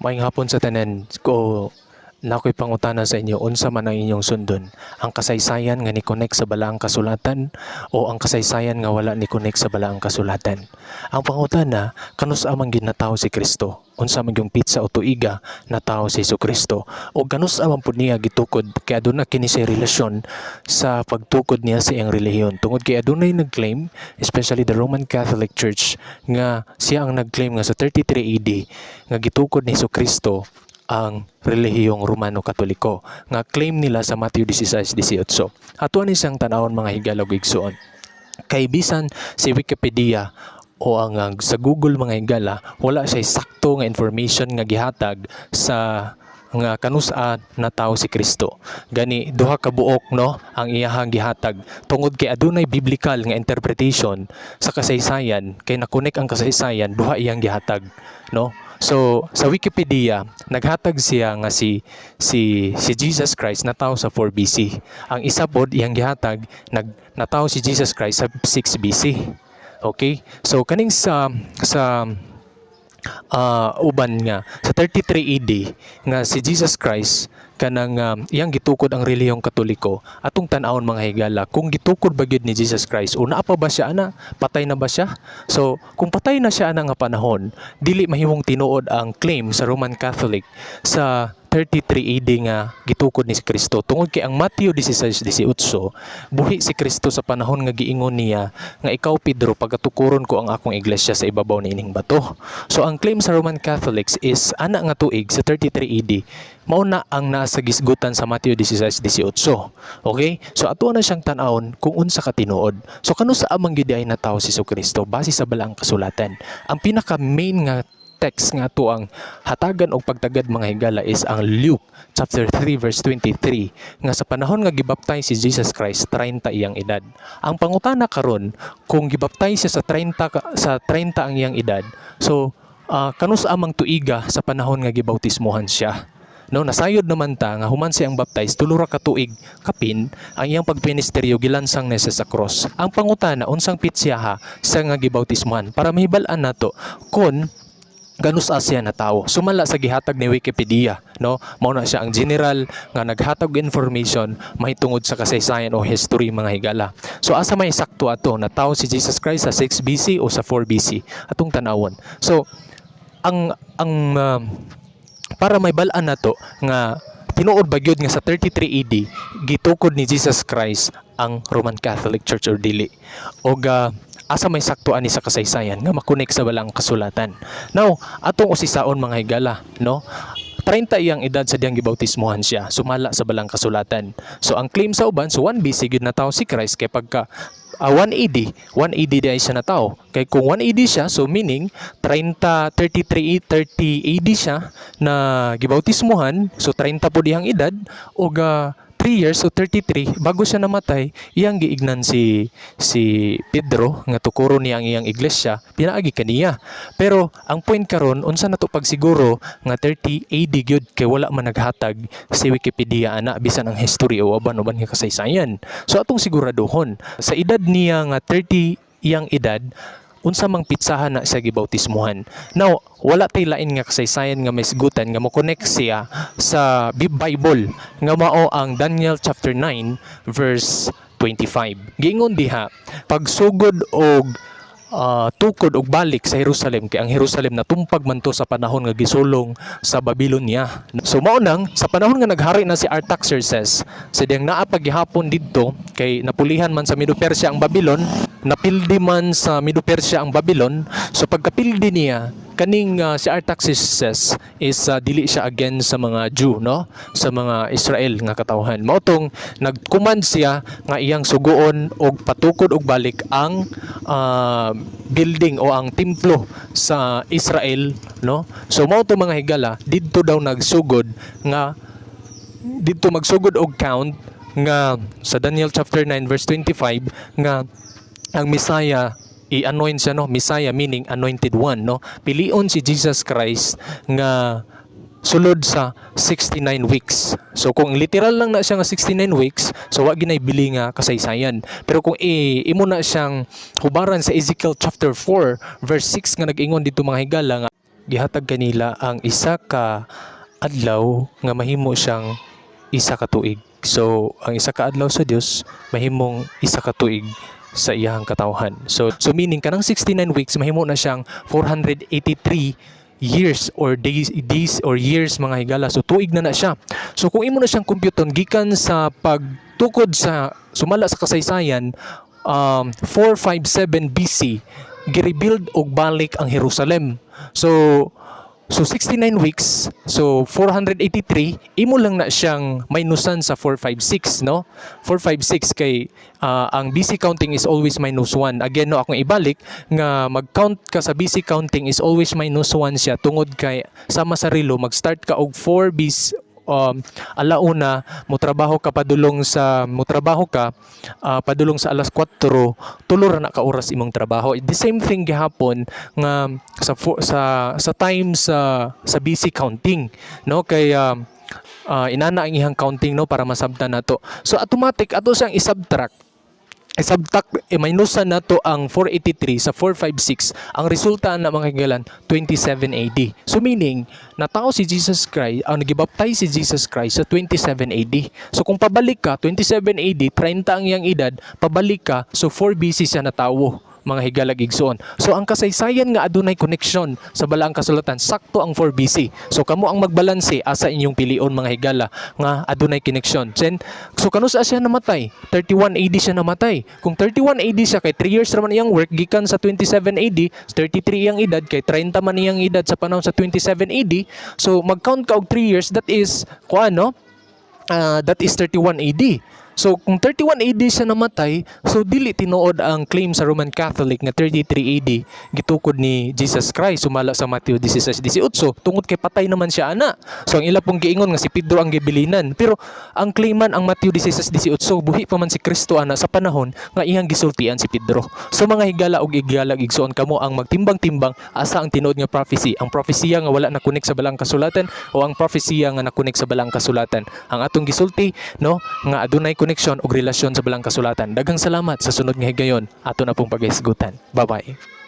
Maayong hapon sa tanan ko nakoy pangutana sa inyo unsa man ang inyong sundon, ang kasaysayan nga ni connect sa balaang kasulatan o ang kasaysayan nga wala ni connect sa balaang kasulatan. Ang pangutana, kanusa man gid natawo si Kristo? Unsa man yung pizza o tuiga na tao si Kristo? O kanusa man pud niya gitukod kay aduna kini sa relasyon sa pagtukod niya sa iyang relihiyon. Tungod kay adunay nagclaim, especially the Roman Catholic Church, nga siya ang nagclaim nga sa 33 AD nga gitukod ni Kristo ang relihiyong Romano Katoliko nga claim nila sa Matthew 16:18. Ato ni siyang tanawon mga higala ug igsoon. Kay bisan si Wikipedia o ang sa Google mga higala, wala siya sakto nga information nga gihatag sa nga kanusa na tao si Kristo. Gani duha ka buok no ang iyahang gihatag tungod kay adunay biblical nga interpretation sa kasaysayan, kay nakonek ang kasaysayan duha iyang gihatag no. So sa Wikipedia naghatag siya nga si Jesus Christ natawo sa 4 BC. Ang isa pod iyang gihatag natawo si Jesus Christ sa 6 BC. Okay? So kaning sa uban nga sa 33 AD nga si Jesus Christ kanang iyang gitukod ang relihiyong Katoliko, atong tan-awon mga higala kung gitukod ba gyud ni Jesus Christ o naa pa ba siya ana, patay na ba siya? So kung patay na siya ana nga panahon, dili mahimong tinuod ang claim sa Roman Catholic sa 33 AD nga gitukod ni Kristo. Tungod kay ang Matthew 16:18, buhi si Kristo sa panahon nga giingon niya nga ikaw Pedro pagatukuron ko ang akong iglesia sa ibabaw niining bato. So ang claim sa Roman Catholics is ana nga tuig sa 33 AD mao na ang nasa gisgutan sa Matthew 16:18. Okay? So ato na siyang tan-awon kung unsa ka tinuod. So kanusa amang gyud ay natawo si Kristo base sa balaang kasulatan. Ang pinaka main nga text nga to ang hatagan og pagtagad mga higala is ang Luke chapter 3 verse 23 nga sa panahon nga gibaptize si Jesus Christ 30 iyang edad. Ang pangutana karon kung gibaptize siya sa 30 ang iyang edad, so kanusa amang tuiga sa panahon nga gibautismohan siya? No, nasayod naman ta nga human siyang baptize tulura ka tuig kapin ang iyang pagministeryo gilansang na sa cross. Ang pangutana unsang pitsiyaha sa nga gibautismohan para mahibal-an nato kon ganus siya na tao. Sumala sa gihatag ni Wikipedia, no? Mao na siya ang general nga naghatag og information mahitungod sa kasaysayan o history mga higala. So asa may sakto ato na tao si Jesus Christ sa 6 BC o sa 4 BC atong tanawon. So ang para may bal-an nato nga tinuod ba gyud nga sa 33 AD gitukod ni Jesus Christ ang Roman Catholic Church or dili? O asa may saktuan ni sa kasaysayan nga makonek sa balang kasulatan. Now, atong usisaon mga higala, no? 30 iyang edad sa diyang gibautismohan siya, sumala sa balang kasulatan. So ang claim sa uban, so 1 BC gyud natawo si Christ kay pagka 180 day siya natawo. Kay kung 180 siya, so meaning 30 AD siya na gibautismohan, so 30 po diyang edad o 3 years, so 33 bago siya namatay, iyang giignan si Pedro nga tukuron niya ang iyang iglesia, pinaagi kaniya. Pero ang point karon unsa nato pagsiguro nga 30 AD gyud kay wala man naghatag si Wikipedia ana bisan ang history o uban nga kasaysayan. So atong siguraduhon sa edad niya nga 30 iyang edad unsa mang pitsahan na sa gibautismohan. Now, wala tay lain nga kasaysayan nga may sigutan nga mo-connect siya sa Bible nga mao ang Daniel chapter 9 verse 25. Giingon diha, pagsugod og tukod og balik sa Jerusalem kay ang Jerusalem natumpag man to sa panahon nga gisulong sa Babylonia. So mao nang sa panahon nga naghari na si Artaxerxes, sa diyang naa paghihapon didto kay napulihan man sa Medo Persia ang Babylon, napildi man sa Medo Persia ang Babylon. So pagkapildi niya kaning si Artaxerxes is dili siya against sa mga Jew, no? Sa mga Israel nga katawhan. Mao tong nagcommand siya nga iyang suguon og patukod og balik ang building o ang templo sa Israel, no? So mao to mga higala didto daw nagsugod nga didto magsugod og count nga sa Daniel chapter 9 verse 25 nga ang Messiah i-anoint siya, no? Messiah meaning anointed one, no? Pilion si Jesus Christ nga sulod sa 69 weeks. So kung literal lang na siya nga 69 weeks, so wa ginay bili nga kasaysayan. Pero kung imo na siyang hubaran sa Ezekiel chapter 4 verse 6 nga nag-ingon dito mga higala nga gihatag kanila ang isa ka adlaw nga mahimo siyang isa ka tuig. So ang isa ka adlaw sa Dios mahimong isa ka tuig sa iyang katawhan. So meaning kanang 69 weeks mahimo na siyang 483 years or days or years mga higala. So tuig na siya. So kung imo na siyang computon gikan sa pagtukod sa sumala sa kasaysayan 457 BC girebuild og balik ang Jerusalem. So 69 weeks, so 483, imo lang na siyang minusan sa 456, no? 456 kay ang BC counting is always -1. Again, no, akong ibalik nga mag-count ka sa BC counting is always -1 siya tungod kay sama sa relo mag-start ka og 4 BC alauna padulong sa alas 4 tulo ra na ka oras imong trabaho. The same thing gihapon nga sa time sa BC counting, no, kay inana ang ihang counting, no, para masabtan nato. So automatic ato siyang isubtract minusan nato ang 483 sa 456. Ang resulta na mga kaigalan 27 AD. So meaning natao si Jesus Christ, nagibaptize si Jesus Christ sa 27 AD. So kung pabalik ka 27 AD, 30 ang iyang edad, pabalik ka so 4 BC siya natawo mga higalag igsoon. So ang kasaysayan nga adunay connection sa balaang kasulatan sakto ang 4 BC. So kamo ang magbalanse asa inyong pilion mga higala nga adunay connection. So kanus siya namatay? 31 AD siya namatay. Kung 31 AD siya kay 3 years raman iyang work gikan sa 27 AD, 33 iyang edad kay 30 man iyang edad sa panahon sa 27 AD. So mag-count ka og 3 years, that is that is 31 AD. So kung 31 AD siya namatay, so dili tinuod ang claim sa Roman Catholic nga 33 AD gitukod ni Jesus Christ sumala sa Matthew 16:18 tungod kay patay naman siya ana. So ang ila pong giingon nga si Pedro ang gibilinan, pero ang claiman ang Matthew 16:18 buhi pa man si Kristo ana sa panahon nga iyang gisultian si Pedro. So mga higala og igyalag igsoon kamo ang magtimbang-timbang asa ang tinuod nga prophecy, ang prophecy nga wala na connect sa balang kasulatan o ang prophecy nga na-connect sa balang kasulatan. Ang atong gisulti, no, nga adunay koneksyon o relasyon sa balang kasulatan. Daghang salamat sa sunod nga higayon ato na pong paghisgutan. Bye-bye.